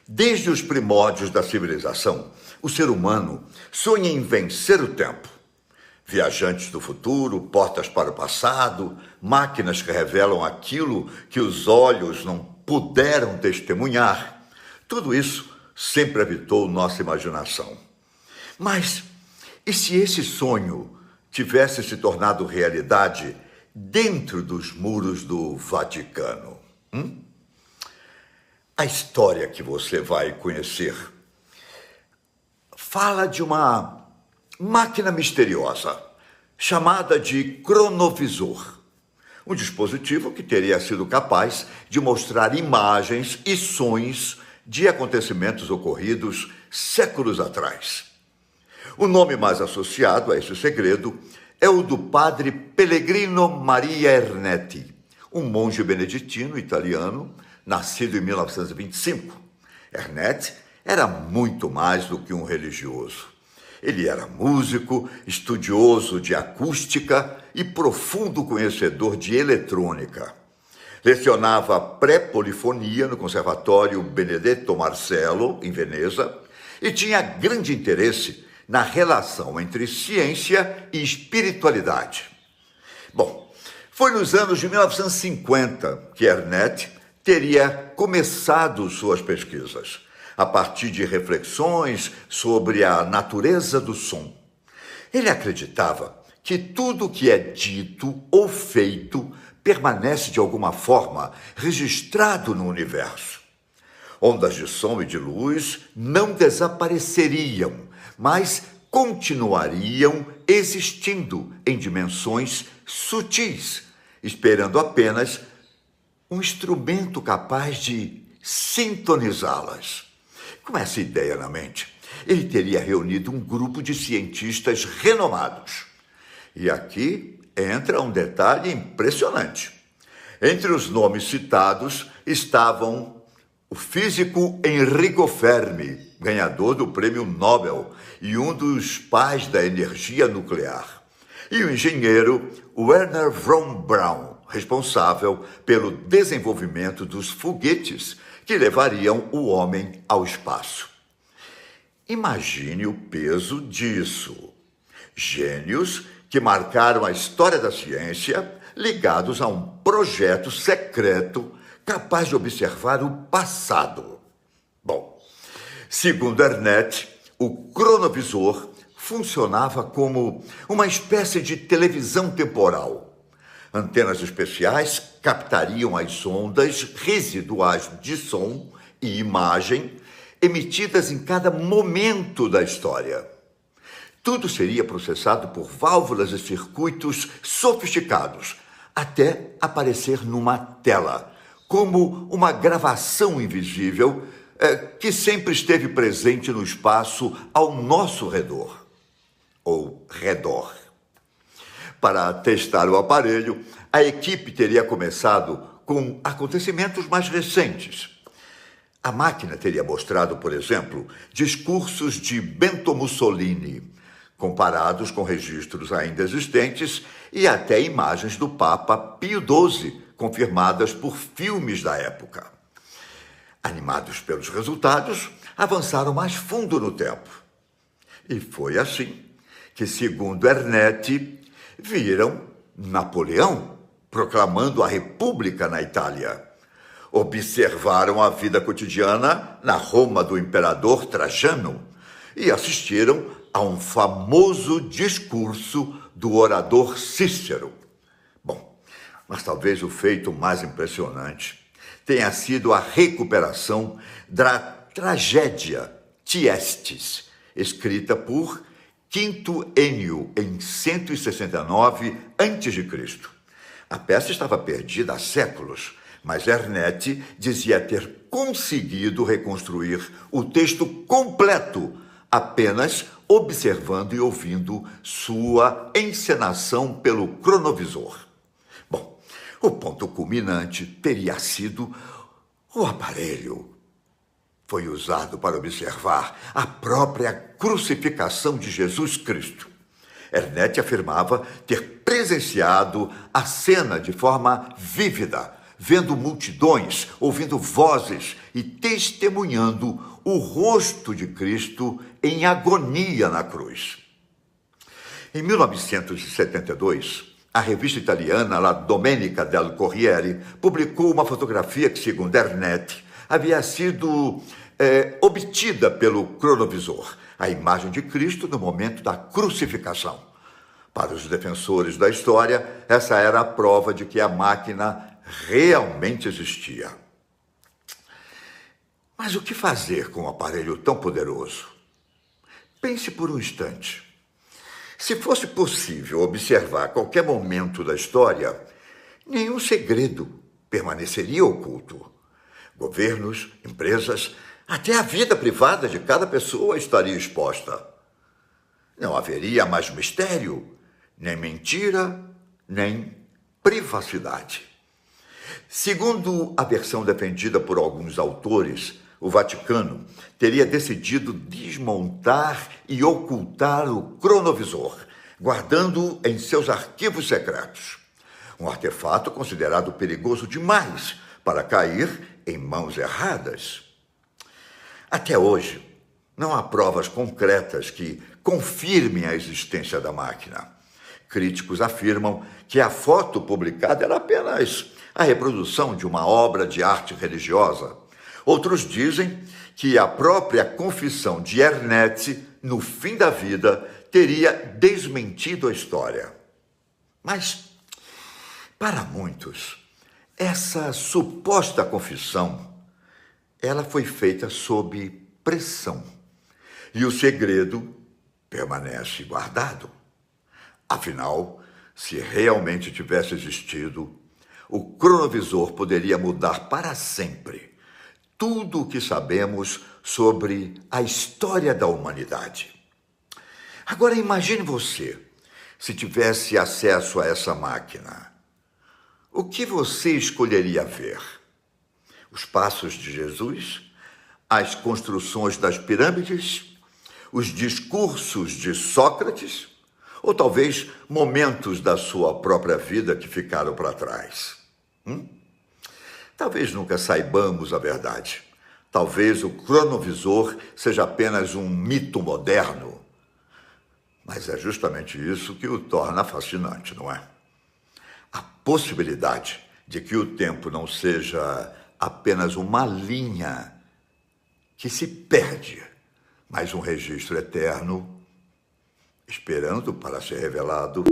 Desde os primórdios da civilização, o ser humano sonha em vencer o tempo. Viajantes do futuro, portas para o passado, máquinas que revelam aquilo que os olhos não puderam testemunhar. Tudo isso sempre habitou nossa imaginação. Mas e se esse sonho tivesse se tornado realidade dentro dos muros do Vaticano? A história que você vai conhecer fala de uma máquina misteriosa chamada de cronovisor. Um dispositivo que teria sido capaz de mostrar imagens e sons de acontecimentos ocorridos séculos atrás. O nome mais associado a esse segredo é o do padre Pellegrino Maria Ernetti, um monge beneditino italiano, nascido em 1925. Ernetti era muito mais do que um religioso. Ele era músico, estudioso de acústica e profundo conhecedor de eletrônica. Lecionava pré-polifonia no Conservatório Benedetto Marcello, em Veneza, e tinha grande interesse na relação entre ciência e espiritualidade. Bom, foi nos anos de 1950 que Ernetti teria começado suas pesquisas, a partir de reflexões sobre a natureza do som. Ele acreditava que tudo que é dito ou feito permanece de alguma forma registrado no universo. Ondas de som e de luz não desapareceriam, mas continuariam existindo em dimensões sutis, esperando apenas um instrumento capaz de sintonizá-las. Com essa ideia na mente, ele teria reunido um grupo de cientistas renomados. E aqui entra um detalhe impressionante. Entre os nomes citados estavam o físico Enrico Fermi, ganhador do Prêmio Nobel e um dos pais da energia nuclear, e o engenheiro Wernher von Braun, responsável pelo desenvolvimento dos foguetes que levariam o homem ao espaço. Imagine o peso disso. Gênios que marcaram a história da ciência ligados a um projeto secreto capaz de observar o passado. Bom, segundo Ernetti, o cronovisor funcionava como uma espécie de televisão temporal. Antenas especiais captariam as ondas residuais de som e imagem emitidas em cada momento da história. Tudo seria processado por válvulas e circuitos sofisticados, até aparecer numa tela, como uma gravação invisível que sempre esteve presente no espaço ao nosso redor, ou redor. Para testar o aparelho, a equipe teria começado com acontecimentos mais recentes. A máquina teria mostrado, por exemplo, discursos de Benito Mussolini, comparados com registros ainda existentes e até imagens do Papa Pio XII, confirmadas por filmes da época. Animados pelos resultados, avançaram mais fundo no tempo. E foi assim que, segundo Ernetti, viram Napoleão proclamando a República na Itália. Observaram a vida cotidiana na Roma do imperador Trajano e assistiram a um famoso discurso do orador Cícero. Bom, mas talvez o feito mais impressionante tenha sido a recuperação da tragédia Tiestes, escrita por Quinto Ennio em 169 a.C. A peça estava perdida há séculos, mas Ernetti dizia ter conseguido reconstruir o texto completo apenas observando e ouvindo sua encenação pelo cronovisor. Bom, o ponto culminante teria sido o aparelho. Foi usado para observar a própria crucificação de Jesus Cristo. Ernetti afirmava ter presenciado a cena de forma vívida, vendo multidões, ouvindo vozes e testemunhando o rosto de Cristo em agonia na cruz. Em 1972, a revista italiana La Domenica del Corriere publicou uma fotografia que, segundo Ernetti, havia sido obtida pelo cronovisor, a imagem de Cristo no momento da crucificação. Para os defensores da história, essa era a prova de que a máquina realmente existia. Mas o que fazer com um aparelho tão poderoso? Pense por um instante. Se fosse possível observar qualquer momento da história, nenhum segredo permaneceria oculto. Governos, empresas, até a vida privada de cada pessoa estaria exposta. Não haveria mais mistério, nem mentira, nem privacidade. Segundo a versão defendida por alguns autores, o Vaticano teria decidido desmontar e ocultar o cronovisor, guardando-o em seus arquivos secretos. Um artefato considerado perigoso demais para cair em mãos erradas. Até hoje, não há provas concretas que confirmem a existência da máquina. Críticos afirmam que a foto publicada era apenas a reprodução de uma obra de arte religiosa. Outros dizem que a própria confissão de Ernetti, no fim da vida, teria desmentido a história. Mas, para muitos, essa suposta confissão, ela foi feita sob pressão. E o segredo permanece guardado. Afinal, se realmente tivesse existido, o cronovisor poderia mudar para sempre tudo o que sabemos sobre a história da humanidade. Agora imagine você, se tivesse acesso a essa máquina. O que você escolheria ver? Os passos de Jesus? As construções das pirâmides? Os discursos de Sócrates? Ou talvez momentos da sua própria vida que ficaram para trás? Talvez nunca saibamos a verdade. Talvez o cronovisor seja apenas um mito moderno. Mas é justamente isso que o torna fascinante, não é? A possibilidade de que o tempo não seja apenas uma linha que se perde, mas um registro eterno, esperando para ser revelado.